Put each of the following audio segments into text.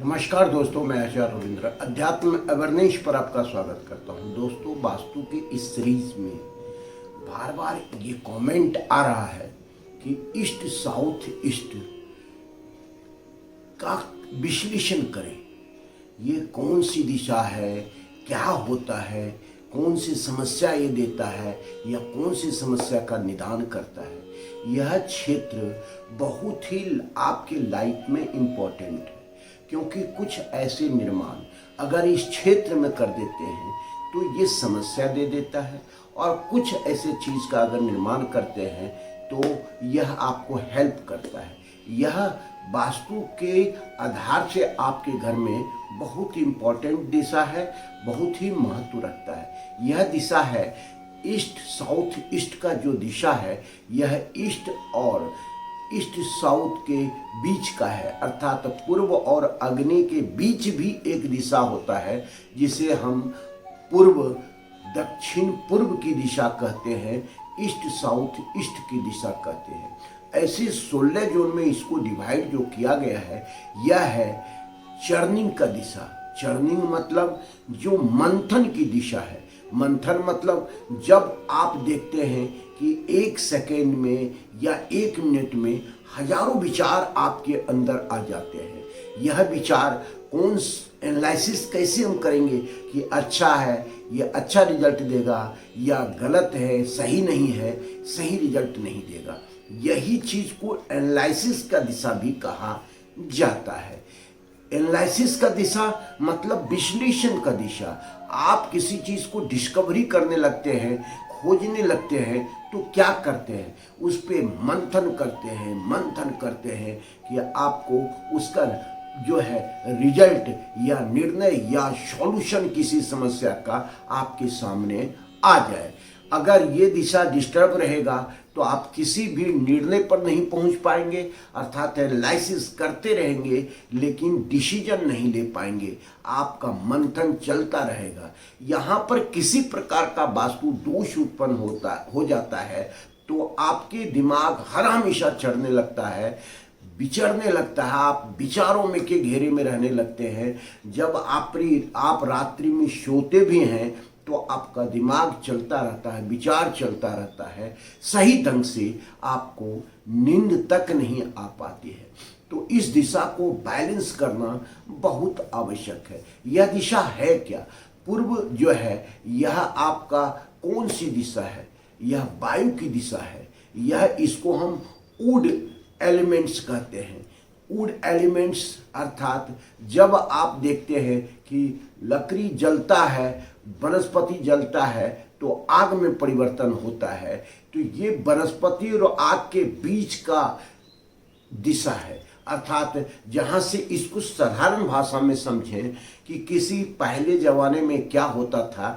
नमस्कार दोस्तों, मैं आचार्य रविंद्र अध्यात्म अवेयरनेस पर आपका स्वागत करता हूं। दोस्तों, वास्तु की इस सीरीज में बार बार ये कमेंट आ रहा है कि ईस्ट साउथ ईस्ट का विश्लेषण करें। ये कौन सी दिशा है, क्या होता है, कौन सी समस्या ये देता है या कौन सी समस्या का निदान करता है। यह क्षेत्र बहुत ही आपके लाइफ में इम्पोर्टेंट है, क्योंकि कुछ ऐसे निर्माण अगर इस क्षेत्र में कर देते हैं तो ये समस्या दे देता है, और कुछ ऐसे चीज़ का अगर निर्माण करते हैं तो यह आपको हेल्प करता है। यह वास्तु के आधार से आपके घर में बहुत ही इम्पोर्टेंट दिशा है, बहुत ही महत्व रखता है। यह दिशा है ईस्ट साउथ ईस्ट का जो दिशा है, यह ईस्ट और ईस्ट साउथ के बीच का है, अर्थात पूर्व और अग्नि के बीच भी एक दिशा होता है जिसे हम पूर्व दक्षिण पूर्व की दिशा कहते हैं, ईस्ट साउथ ईस्ट की दिशा कहते हैं। ऐसे 16 जोन में इसको डिवाइड जो किया गया है, यह है चर्निंग का दिशा। चर्निंग मतलब जो मंथन की दिशा है। मंथन मतलब जब आप देखते हैं कि एक सेकेंड में या एक मिनट में हजारों विचार आपके अंदर आ जाते हैं। यह विचार कौन एनालिसिस कैसे हम करेंगे कि अच्छा है, ये अच्छा रिजल्ट देगा, या गलत है, सही नहीं है, सही रिजल्ट नहीं देगा। यही चीज को एनालिसिस का दिशा भी कहा जाता है। एनालिसिस का दिशा मतलब विश्लेषण का दिशा। आप किसी चीज को डिस्कवरी करने लगते हैं, खोजने लगते हैं, तो क्या करते हैं, उस पे मंथन करते हैं कि आपको उसका जो है रिजल्ट या निर्णय या सॉल्यूशन किसी समस्या का आपके सामने आ जाए। अगर ये दिशा डिस्टर्ब रहेगा तो आप किसी भी निर्णय पर नहीं पहुंच पाएंगे, अर्थात एनालिसिस करते रहेंगे लेकिन डिसीजन नहीं ले पाएंगे। आपका मंथन चलता रहेगा। यहाँ पर किसी प्रकार का वास्तु दोष उत्पन्न हो जाता है तो आपके दिमाग हर हमेशा चढ़ने लगता है, विचरने लगता है, आप विचारों में के घेरे में रहने लगते हैं। जब आप रात्रि में सोते भी हैं तो आपका दिमाग चलता रहता है, विचार चलता रहता है, सही ढंग से आपको नींद तक नहीं आ पाती है। तो इस दिशा को बैलेंस करना बहुत आवश्यक है। यह दिशा है क्या? पूर्व जो है यह आपका कौन सी दिशा है? यह वायु की दिशा है। यह इसको हम वुड एलिमेंट्स कहते हैं। वुड एलिमेंट्स अर्थात जब आप देखते हैं कि लकड़ी जलता है, वनस्पति जलता है तो आग में परिवर्तन होता है, तो ये वनस्पति और आग के बीच का दिशा है। अर्थात जहाँ से इसको साधारण भाषा में समझें कि किसी पहले जमाने में क्या होता था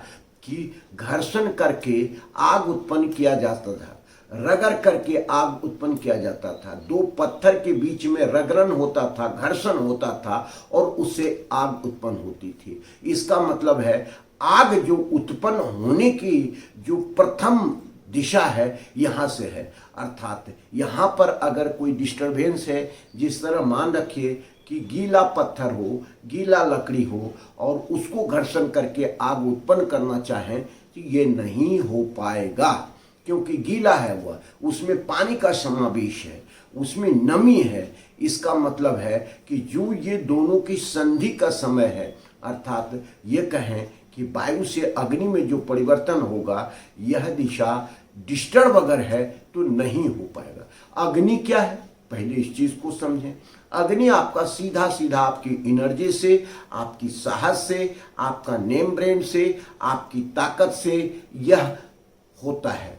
कि घर्षण करके आग उत्पन्न किया जाता था, रगड़ करके आग उत्पन्न किया जाता था। दो पत्थर के बीच में रगड़न होता था, घर्षण होता था और उससे आग उत्पन्न होती थी। इसका मतलब है आग जो उत्पन्न होने की जो प्रथम दिशा है यहाँ से है। अर्थात यहाँ पर अगर कोई डिस्टरबेंस है, जिस तरह मान रखिए कि गीला पत्थर हो, गीला लकड़ी हो और उसको घर्षण करके आग उत्पन्न करना चाहें तो ये नहीं हो पाएगा, क्योंकि गीला है वह, उसमें पानी का समावेश है, उसमें नमी है। इसका मतलब है कि जो ये दोनों की संधि का समय है, अर्थात ये कहें कि वायु से अग्नि में जो परिवर्तन होगा, यह दिशा डिस्टर्ब अगर है तो नहीं हो पाएगा। अग्नि क्या है, पहले इस चीज को समझें। अग्नि आपका सीधा सीधा आपकी एनर्जी से, आपकी साहस से, आपका नेम ब्रेन से, आपकी ताकत से यह होता है,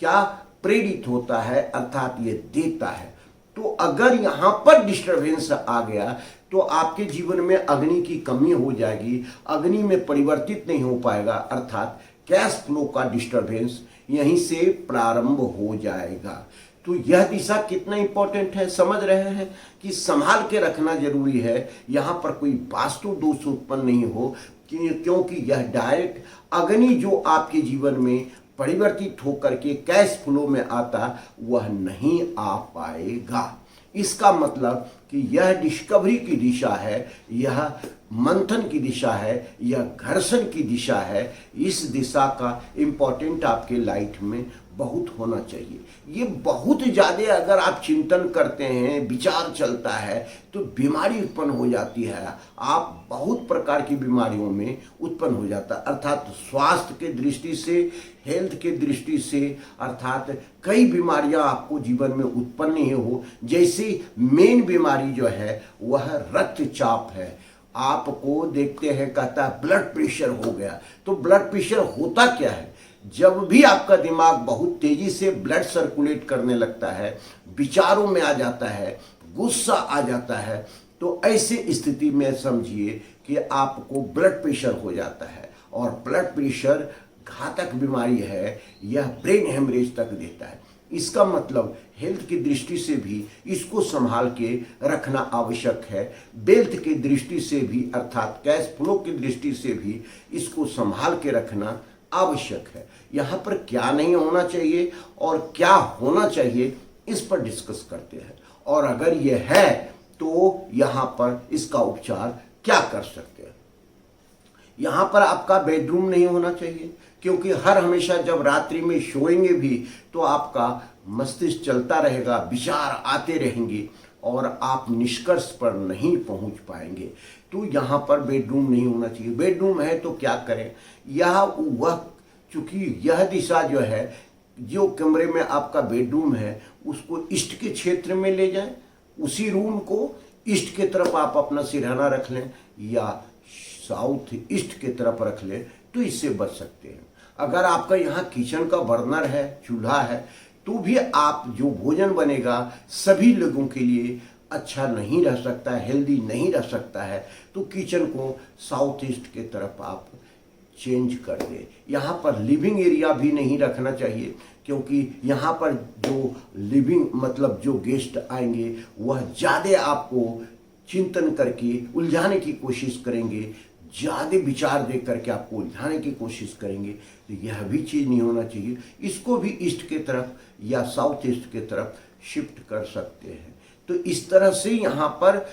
क्या प्रेरित होता है, अर्थात ये देता है। तो अगर यहाँ पर डिस्टरबेंस आ गया तो आपके जीवन में अग्नि की कमी हो जाएगी, अग्नि में परिवर्तित नहीं हो पाएगा, अर्थात कैश फ्लो का डिस्टरबेंस यहीं से प्रारंभ हो जाएगा। तो यह दिशा कितना इंपॉर्टेंट है, समझ रहे हैं कि संभाल के रखना जरूरी है। यहाँ पर कोई वास्तु दोष उत्पन्न नहीं हो, क्योंकि यह डायरेक्ट अग्नि जो आपके जीवन में परिवर्तित होकर के कैश फ्लो में आता, वह नहीं आ पाएगा। इसका मतलब कि यह डिस्कवरी की दिशा है, यह मंथन की दिशा है, यह घर्षण की दिशा है। इस दिशा का इम्पोर्टेंट आपके लाइफ में बहुत होना चाहिए। ये बहुत ज़्यादा अगर आप चिंतन करते हैं, विचार चलता है, तो बीमारी उत्पन्न हो जाती है। आप बहुत प्रकार की बीमारियों में उत्पन्न हो जाता है, अर्थात स्वास्थ्य के दृष्टि से, हेल्थ के दृष्टि से, अर्थात कई बीमारियां आपको जीवन में उत्पन्न नहीं हो। जैसी मेन बीमारी जो है वह रक्तचाप है। आपको देखते हैं, कहता है ब्लड प्रेशर हो गया। तो ब्लड प्रेशर होता क्या है? जब भी आपका दिमाग बहुत तेजी से ब्लड सर्कुलेट करने लगता है, विचारों में आ जाता है, गुस्सा आ जाता है, तो ऐसे स्थिति में समझिए कि आपको ब्लड प्रेशर हो जाता है। और ब्लड प्रेशर घातक बीमारी है, यह ब्रेन हेमरेज तक देता है। इसका मतलब हेल्थ की दृष्टि से भी इसको संभाल के रखना आवश्यक है। वेल्थ की दृष्टि से भी, अर्थात कैश फ्लो की दृष्टि से भी इसको संभाल के रखना आवश्यक है। यहाँ पर क्या नहीं होना चाहिए और क्या होना चाहिए, इस पर डिस्कस करते हैं। और अगर यह है तो यहाँ पर इसका उपचार क्या कर सकते हैं। यहाँ पर आपका बेडरूम नहीं होना चाहिए, क्योंकि हर हमेशा जब रात्रि में सोएंगे भी तो आपका मस्तिष्क चलता रहेगा, विचार आते रहेंगे और आप निष्कर्ष पर नहीं पहुंच पाएंगे। तो यहाँ पर बेडरूम नहीं होना चाहिए। बेडरूम है तो क्या करें, यह वह, चूंकि यह दिशा जो है, जो कमरे में आपका बेडरूम है उसको ईस्ट के क्षेत्र में ले जाएं। उसी रूम को ईस्ट के तरफ आप अपना सिरहाना रख लें या साउथ ईस्ट के तरफ रख लें, तो इससे बच सकते हैं। अगर आपका यहाँ किचन का बर्नर है, चूल्हा है, तो भी आप जो भोजन बनेगा सभी लोगों के लिए अच्छा नहीं रह सकता है, हेल्दी नहीं रह सकता है। तो किचन को साउथ ईस्ट के तरफ आप चेंज कर दे। यहाँ पर लिविंग एरिया भी नहीं रखना चाहिए, क्योंकि यहाँ पर जो लिविंग मतलब जो गेस्ट आएंगे वह ज़्यादा आपको चिंतन करके उलझाने की कोशिश करेंगे, ज़्यादा विचार दे करके आपको उलझाने की कोशिश करेंगे। तो यह भी चीज़ नहीं होना चाहिए। इसको भी ईस्ट के तरफ या साउथ ईस्ट के तरफ शिफ्ट कर सकते हैं। तो इस तरह से यहाँ पर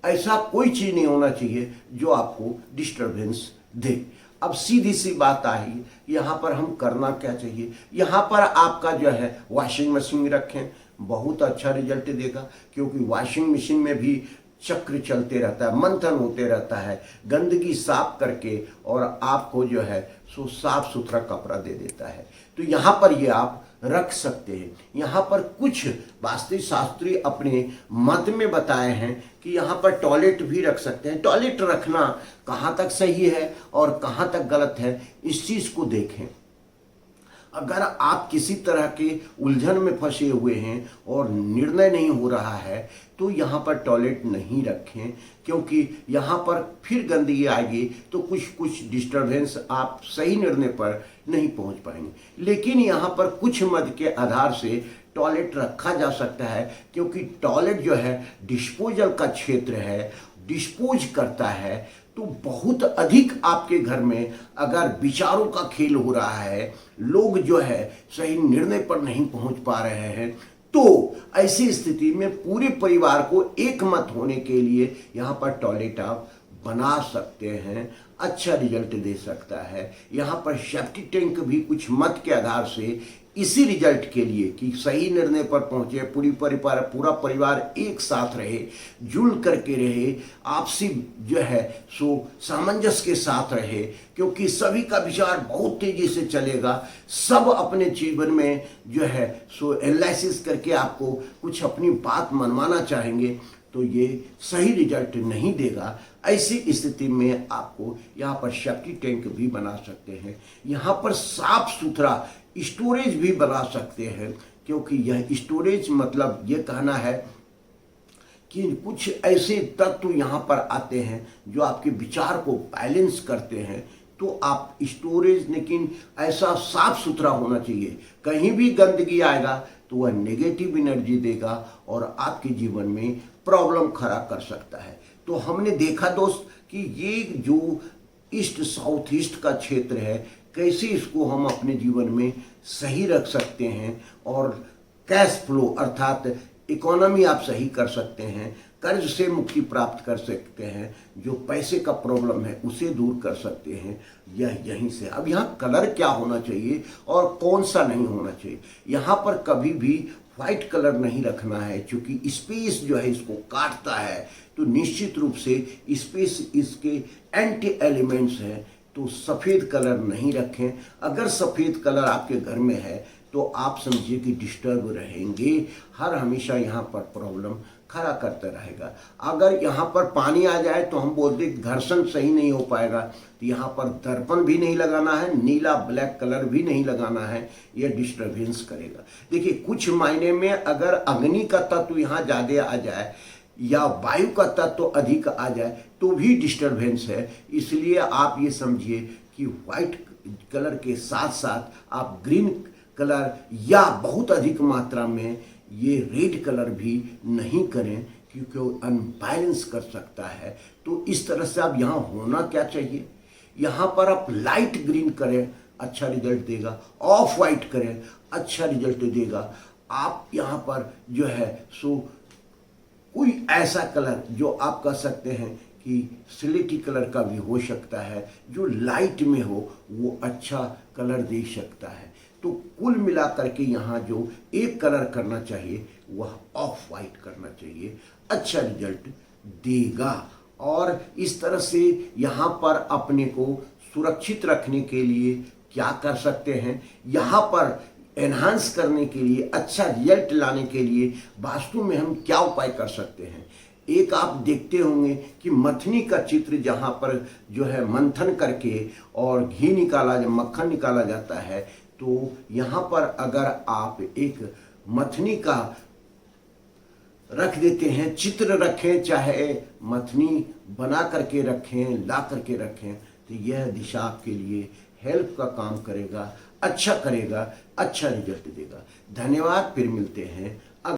ऐसा कोई चीज़ नहीं होना चाहिए जो आपको डिस्टर्बेंस दे। अब सीधी सी बात आई, यहाँ पर हम करना क्या चाहिए। यहाँ पर आपका जो है वॉशिंग मशीन रखें, बहुत अच्छा रिजल्ट देगा, क्योंकि वॉशिंग मशीन में भी चक्र चलते रहता है, मंथन होते रहता है, गंदगी साफ करके और आपको जो है सो साफ सुथरा कपड़ा दे देता है। तो यहाँ पर ये आप रख सकते हैं। यहाँ पर कुछ वास्तु शास्त्री अपने मत में बताए हैं कि यहाँ पर टॉयलेट भी रख सकते हैं। टॉयलेट रखना कहाँ तक सही है और कहाँ तक गलत है, इस चीज़ को देखें। अगर आप किसी तरह के उलझन में फंसे हुए हैं और निर्णय नहीं हो रहा है, तो यहाँ पर टॉयलेट नहीं रखें, क्योंकि यहाँ पर फिर गंदगी आएगी तो कुछ डिस्टर्बेंस, आप सही निर्णय पर नहीं पहुँच पाएंगे। लेकिन यहाँ पर कुछ मत के आधार से टॉयलेट रखा जा सकता है, क्योंकि टॉयलेट जो है डिस्पोजल का क्षेत्र है, डिस्पोज करता है। तो बहुत अधिक आपके घर में अगर विचारों का खेल हो रहा है, लोग जो है सही निर्णय पर नहीं पहुंच पा रहे हैं, तो ऐसी स्थिति में पूरे परिवार को एक मत होने के लिए यहाँ पर टॉयलेट आप बना सकते हैं, अच्छा रिजल्ट दे सकता है। यहाँ पर सेफ्टी टैंक भी कुछ मत के आधार से इसी रिजल्ट के लिए कि सही निर्णय पर पहुंचे, पूरा परिवार एक साथ रहे, जुल करके रहे, आपसी जो है सो सामंजस्य के साथ रहे, क्योंकि सभी का विचार बहुत तेजी से चलेगा। सब अपने जीवन में जो है सो एनालिसिस करके आपको कुछ अपनी बात मनवाना चाहेंगे, तो ये सही रिजल्ट नहीं देगा। ऐसी स्थिति में आपको यहाँ पर सेफ्टी टैंक भी बना सकते हैं। यहाँ पर साफ सुथरा स्टोरेज भी बना सकते हैं, क्योंकि यह स्टोरेज मतलब ये कहना है कि कुछ ऐसे तत्व यहाँ पर आते हैं जो आपके विचार को बैलेंस करते हैं। तो आप स्टोरेज, लेकिन ऐसा साफ सुथरा होना चाहिए। कहीं भी गंदगी आएगा तो वह नेगेटिव एनर्जी देगा और आपके जीवन में प्रॉब्लम खड़ा कर सकता है। तो हमने देखा दोस्त कि ये जो ईस्ट साउथ ईस्ट का क्षेत्र है, कैसे इसको हम अपने जीवन में सही रख सकते हैं और कैश फ्लो अर्थात इकोनॉमी आप सही कर सकते हैं। कर्ज से मुक्ति प्राप्त कर सकते हैं, जो पैसे का प्रॉब्लम है उसे दूर कर सकते हैं, यह यहीं से। अब यहाँ कलर क्या होना चाहिए और कौन सा नहीं होना चाहिए, यहाँ पर कभी भी वाइट कलर नहीं रखना है, क्योंकि स्पेस जो है इसको काटता है। तो निश्चित रूप से स्पेस इसके एंटी एलिमेंट्स है, तो सफ़ेद कलर नहीं रखें। अगर सफ़ेद कलर आपके घर में है तो आप समझिए कि डिस्टर्ब रहेंगे, हर हमेशा यहाँ पर प्रॉब्लम खड़ा करता रहेगा। अगर यहाँ पर पानी आ जाए तो हम बोलते घर्षण सही नहीं हो पाएगा, तो यहाँ पर दर्पण भी नहीं लगाना है, नीला ब्लैक कलर भी नहीं लगाना है, यह डिस्टर्बेंस करेगा। देखिए कुछ मायने में अगर अग्नि का तत्व यहाँ ज़्यादा आ जाए या वायु का तत्व अधिक आ जाए तो भी डिस्टर्बेंस है। इसलिए आप ये समझिए कि वाइट कलर के साथ साथ आप ग्रीन कलर या बहुत अधिक मात्रा में ये रेड कलर भी नहीं करें, क्योंकि वो अनबैलेंस कर सकता है। तो इस तरह से आप यहाँ होना क्या चाहिए, यहाँ पर आप लाइट ग्रीन करें, अच्छा रिजल्ट देगा। ऑफ वाइट करें, अच्छा रिजल्ट देगा। आप यहाँ पर जो है सो कोई ऐसा कलर जो आप कह सकते हैं कि स्लेटी कलर का भी हो सकता है, जो लाइट में हो वो अच्छा कलर दे सकता है। तो कुल मिलाकर के यहाँ जो एक कलर करना चाहिए वह ऑफ वाइट करना चाहिए, अच्छा रिजल्ट देगा। और इस तरह से यहाँ पर अपने को सुरक्षित रखने के लिए क्या कर सकते हैं, यहाँ पर एनहांस करने के लिए, अच्छा रिजल्ट लाने के लिए वास्तु में हम क्या उपाय कर सकते हैं। एक आप देखते होंगे कि मथनी का चित्र, जहाँ पर जो है मंथन करके और घी निकाला, मक्खन निकाला जाता है, तो यहाँ पर अगर आप एक मथनी का रख देते हैं, चित्र रखें, चाहे मथनी बना करके रखें, ला करके रखें, तो यह दिशा आपके लिए हेल्प का काम करेगा, अच्छा करेगा, अच्छा रिजल्ट देगा। धन्यवाद, फिर मिलते हैं